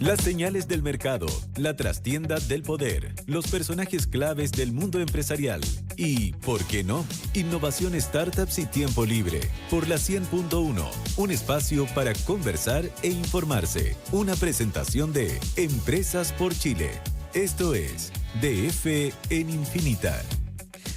Las señales del mercado, la trastienda del poder, los personajes claves del mundo empresarial y, ¿por qué no?, innovación, startups y tiempo libre. Por la 100.1, un espacio para conversar e informarse. Una presentación de Empresas por Chile. Esto es DF en Infinita.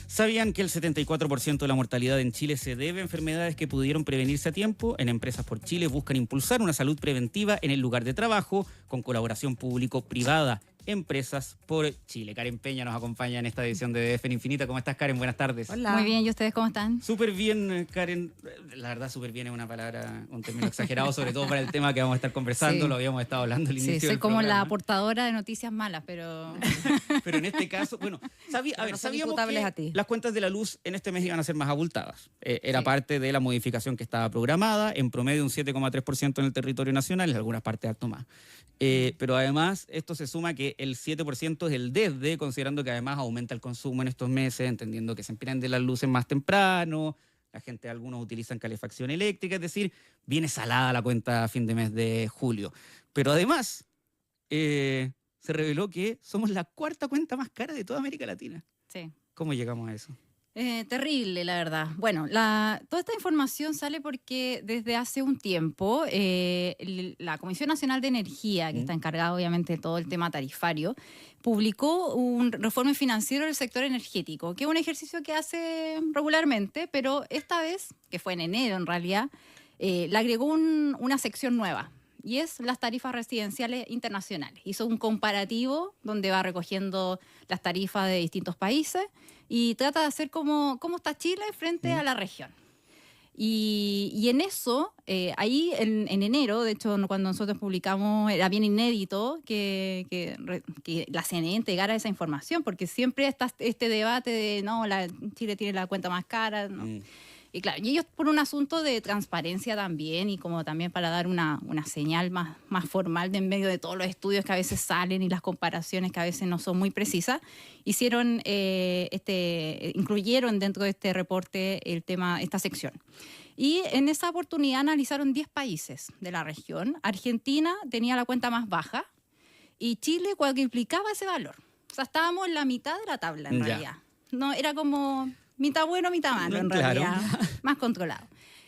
¿Sabían que el 74% de la mortalidad en Chile se debe a enfermedades que pudieron prevenirse a tiempo? En Empresas por Chile buscan impulsar una salud preventiva en el lugar de trabajo con colaboración público-privada. Empresas por Chile. Karen Peña nos acompaña en esta edición de DF en Infinita. ¿Cómo estás, Karen? Buenas tardes. Hola. Muy bien, ¿y ustedes cómo están? Súper bien, Karen. La verdad, súper bien es una palabra, un término exagerado, sobre todo para el tema que vamos a estar conversando. Sí. Lo habíamos estado hablando al inicio Sí, soy del como programa. la portadora de noticias malas, pero... Pero en este caso, bueno, sabíamos imputables a que ti. las cuentas de la luz en este mes iban a ser más abultadas. Era Sí. parte de la modificación que estaba programada, en promedio un 7,3% en el territorio nacional, en algunas partes harto más. Pero además, esto se suma que el 7% es el desde, considerando que además aumenta el consumo en estos meses, entendiendo que se emprenden las luces más temprano, la gente, algunos utilizan calefacción eléctrica, es decir, viene salada la cuenta a fin de mes de julio. Pero además, se reveló que somos la cuarta cuenta más cara de toda América Latina. Sí. ¿Cómo llegamos a eso? Terrible, la verdad. Bueno, toda esta información sale porque desde hace un tiempo la Comisión Nacional de Energía, que está encargada obviamente de todo el tema tarifario, publicó un reforme financiero del sector energético, que es un ejercicio que hace regularmente, pero esta vez, que fue en enero en realidad, le agregó una sección nueva. Y es las tarifas residenciales internacionales. Hizo un comparativo donde va recogiendo las tarifas de distintos países y trata de hacer cómo está Chile frente a la región. Y en eso, ahí en enero, de hecho, cuando nosotros publicamos, era bien inédito que la CNE entregara esa información, porque siempre está este debate de, no, Chile tiene la cuenta más cara, ¿no? Y claro, y ellos por un asunto de transparencia también y como también para dar una señal más formal de en medio de todos los estudios que a veces salen y las comparaciones que a veces no son muy precisas, incluyeron dentro de este reporte el tema, esta sección. Y en esa oportunidad analizaron 10 países de la región. Argentina tenía la cuenta más baja y Chile cuadruplicaba ese valor. O sea, estábamos en la mitad de la tabla en realidad. No, era como... mitad bueno, mitad malo, en realidad, más controlado.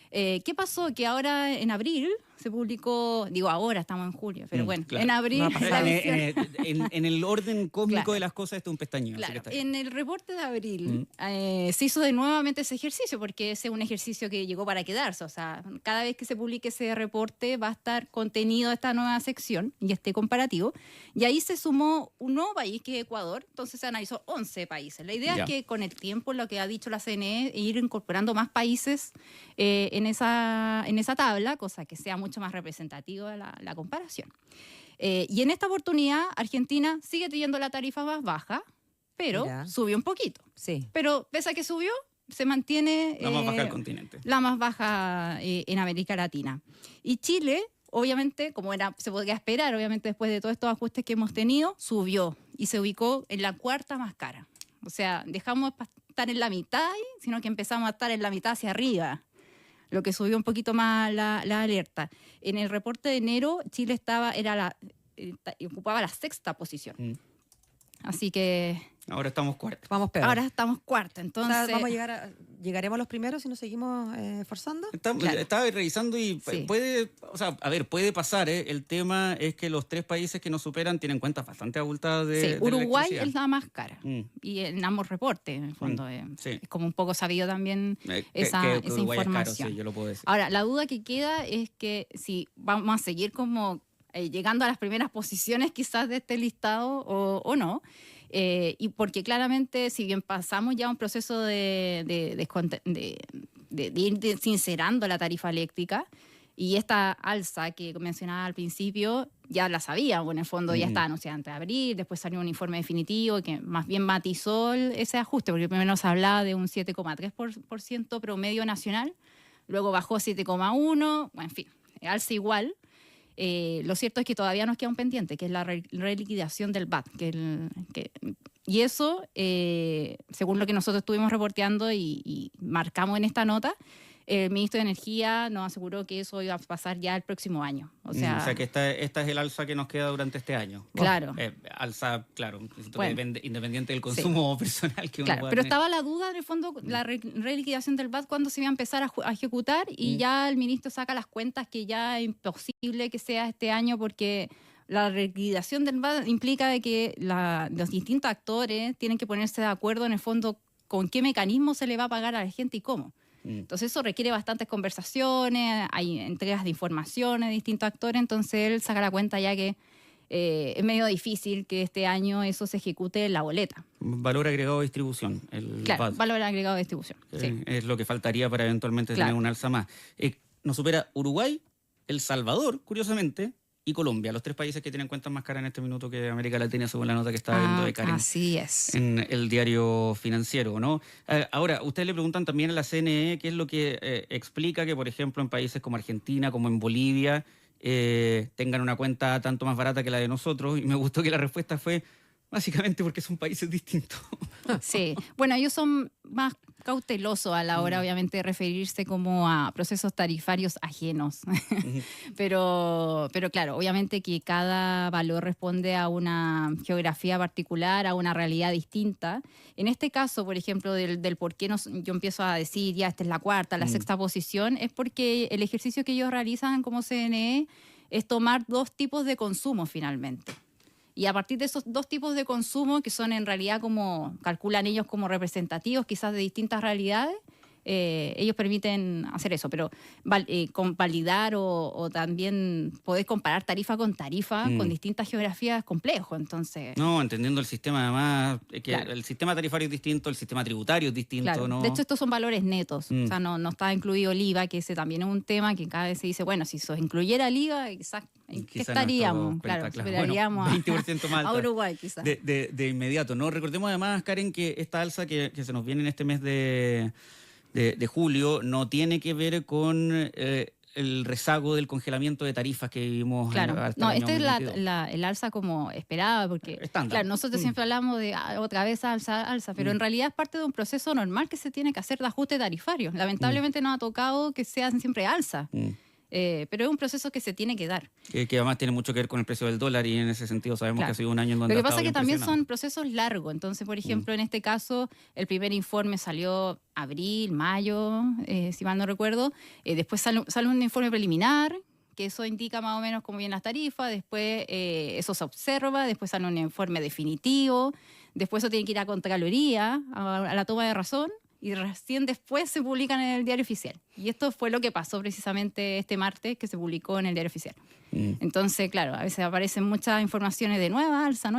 ¿Qué pasó? Que ahora en abril se publicó, digo ahora, estamos en julio, pero bueno, claro. en abril... En el orden cósmico Claro. de las cosas, esto es un pestañeo. Claro, en el reporte de abril se hizo de nuevamente ese ejercicio, porque ese es un ejercicio que llegó para quedarse. O sea, cada vez que se publique ese reporte va a estar contenido esta nueva sección y este comparativo. Y ahí se sumó un nuevo país, que es Ecuador. Entonces se analizó 11 países. La idea es que con el tiempo, lo que ha dicho la CNE, ir incorporando más países en esa tabla, cosa que sea mucho más representativa la comparación. Y en esta oportunidad, Argentina sigue teniendo la tarifa más baja, pero subió un poquito. Sí. Pero pese a que subió, se mantiene... La más baja del continente. La más baja en América Latina. Y Chile, obviamente, como se podría esperar, obviamente después de todos estos ajustes que hemos tenido, subió y se ubicó en la cuarta más cara. O sea, dejamos de estar en la mitad, sino que empezamos a estar en la mitad hacia arriba, lo que subió un poquito más la alerta. En el reporte de enero, Chile ocupaba la sexta posición. Así que... Ahora estamos cuarta. Vamos peor. Ahora estamos cuarta, entonces... O sea, llegaremos a los primeros si nos seguimos esforzando. Estaba revisando y Sí. puede pasar. El tema es que los 3 países que nos superan tienen cuentas bastante abultadas de Uruguay electricidad. es la más cara. Y en ambos reportes, en el fondo, sí. es como un poco sabido también esa que Uruguay información. es caro, sí, yo lo puedo decir. Ahora, la duda que queda es que si vamos a seguir como llegando a las primeras posiciones quizás de este listado o no. Y porque claramente, si bien pasamos ya un proceso de ir sincerando la tarifa eléctrica, y esta alza que mencionaba al principio ya la sabíamos, en el fondo ya estaba anunciada antes de abril, después salió un informe definitivo que más bien matizó ese ajuste, porque primero se hablaba de un 7,3% promedio nacional, luego bajó a 7,1%, bueno, en fin, alza igual. Lo cierto es que todavía nos queda un pendiente, que es la reliquidación del VAT. Y eso, según lo que nosotros estuvimos reporteando y marcamos en esta nota, el ministro de Energía nos aseguró que eso iba a pasar ya el próximo año. O sea que esta es el alza que nos queda durante este año. Claro. Alza, claro, Bueno, depende, independiente del consumo personal que uno claro, pueda pero tener. estaba la duda, en el fondo, la reliquidación del VAT, cuándo se iba a empezar a ejecutar, y ya el ministro saca las cuentas que ya es imposible que sea este año, porque la liquidación del VAT implica de que los distintos actores tienen que ponerse de acuerdo en el fondo con qué mecanismo se le va a pagar a la gente y cómo. Entonces eso requiere bastantes conversaciones, hay entregas de información de distintos actores, entonces él saca la cuenta ya que es medio difícil que este año eso se ejecute en la boleta. Valor agregado de distribución. Claro, VAT. valor agregado de distribución. Sí. Es lo que faltaría para eventualmente Claro. tener un alza más. Nos supera Uruguay, El Salvador, curiosamente, y Colombia, los 3 países que tienen cuentas más caras en este minuto que América Latina, según la nota que estaba viendo de Karen Así es. en el diario financiero, ¿no? Ahora, ustedes le preguntan también a la CNE qué es lo que explica que, por ejemplo, en países como Argentina, como en Bolivia, tengan una cuenta tanto más barata que la de nosotros, y me gustó que la respuesta fue básicamente porque son países distintos. Sí, bueno, ellos son más cautelosos a la hora, obviamente, de referirse como a procesos tarifarios ajenos. Pero claro, obviamente que cada valor responde a una geografía particular, a una realidad distinta. En este caso, por ejemplo, del por qué yo empiezo a decir, ya, esta es la cuarta, la sexta posición, es porque el ejercicio que ellos realizan como CNE es tomar 2 tipos de consumo finalmente. Y a partir de esos 2 tipos de consumo, que son en realidad como, calculan ellos como representativos quizás de distintas realidades, ellos permiten hacer eso, pero validar o también poder comparar tarifa con tarifa con distintas geografías es complejo, entonces... No, entendiendo el sistema además, que Claro. el sistema tarifario es distinto, el sistema tributario es distinto, Claro. ¿no? De hecho, estos son valores netos, o sea, no está incluido el IVA, que ese también es un tema que cada vez se dice, bueno, si se incluyera el IVA, quizás, ¿en qué Quizá estaríamos? nuestra Claro, cuenta, superaríamos bueno, 20% más a alta. Uruguay, quizás. De inmediato, ¿no? Recordemos además, Karen, que esta alza que se nos viene en este mes de julio no tiene que ver con el rezago del congelamiento de tarifas que vivimos Claro, hasta no, el año esta es 2022. el alza como esperaba, porque Estándar. claro, nosotros siempre hablamos de otra vez alza, pero en realidad es parte de un proceso normal que se tiene que hacer de ajuste tarifario. Lamentablemente nos ha tocado que sean siempre alza, pero es un proceso que se tiene que dar. Que además tiene mucho que ver con el precio del dólar, y en ese sentido sabemos Claro. que ha sido un año en donde Lo ha que pasa estado es que bien también presionado. son procesos largos. Entonces, por ejemplo, en este caso, el primer informe salió abril, mayo, si mal no recuerdo. Después sale un informe preliminar, que eso indica más o menos cómo vienen las tarifas. Después eso se observa. Después sale un informe definitivo. Después eso tiene que ir a Contraloría, a la toma de razón. Y recién después se publican en el Diario Oficial. Y esto fue lo que pasó precisamente este martes, que se publicó en el Diario Oficial. Entonces, claro, a veces aparecen muchas informaciones de nueva alza,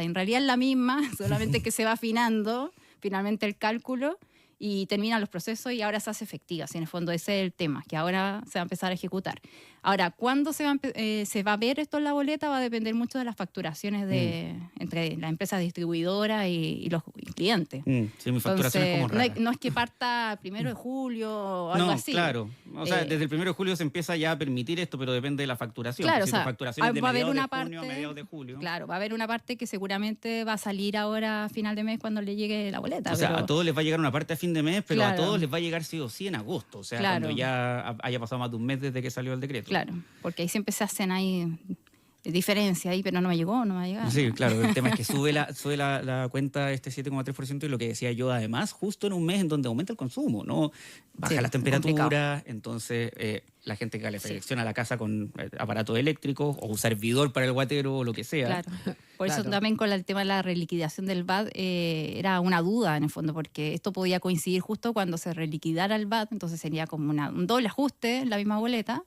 y en realidad es la misma, solamente que se va afinando finalmente el cálculo y terminan los procesos y ahora se hace efectiva. Si en el fondo ese es el tema, que ahora se va a empezar a ejecutar. Ahora, ¿cuándo se va a ver esto en la boleta? Va a depender mucho de las facturaciones entre las empresas distribuidoras y los clientes. Sí, mi facturación es como Entonces, rara. no es que parta 1 de julio o algo No, así. claro. O sea, Eh, desde el 1 de julio se empieza ya a permitir esto, pero depende de la facturación. Claro, Pues si o tu sea, facturación es de va a haber mediados una de junio a parte- mediados de julio. Claro, va a haber una parte que seguramente va a salir ahora a final de mes cuando le llegue la boleta. O sea, pero- a todos les va a llegar una parte a fin de mes, pero a Claro. todos les va a llegar sí o sí en agosto. O sea, Claro. cuando ya haya pasado más de un mes desde que salió el decreto. Claro, porque ahí siempre se hacen ahí diferencias ahí, pero no me llegó, no me va a llegar. Sí, claro, el tema es que sube la cuenta este 7,3%, y lo que decía yo, además, justo en un mes en donde aumenta el consumo, ¿no? Baja Sí, las temperaturas, complicado. entonces la gente que calefacciona la casa con aparatos eléctricos, o usar hervidor para el guatero o lo que sea. Claro. Por eso Claro. también con el tema de la reliquidación del VAT era una duda en el fondo, porque esto podía coincidir justo cuando se reliquidara el VAT, entonces sería como un doble ajuste en la misma boleta.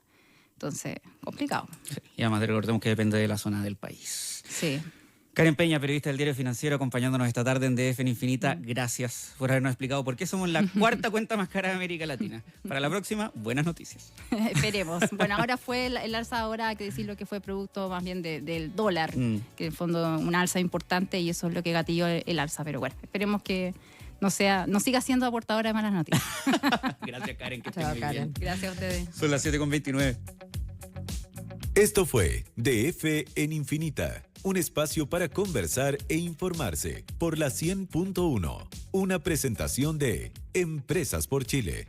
Entonces, complicado. Y además recordemos que depende de la zona del país. Sí. Karen Peña, periodista del Diario Financiero, acompañándonos esta tarde en DF en Infinita. Gracias por habernos explicado por qué somos la cuarta cuenta más cara de América Latina. Para la próxima, buenas noticias. Esperemos. Bueno, ahora fue el alza, ahora hay que decirlo que fue producto más bien del dólar, que en fondo una alza importante y eso es lo que gatilló el alza. Pero bueno, esperemos que no siga siendo aportadora de malas noticias. Gracias, Karen, que estés Chao, muy Karen. bien. Gracias a ustedes. Son las 7:29. Esto fue DF en Infinita, un espacio para conversar e informarse por la 100.1, una presentación de Empresas por Chile.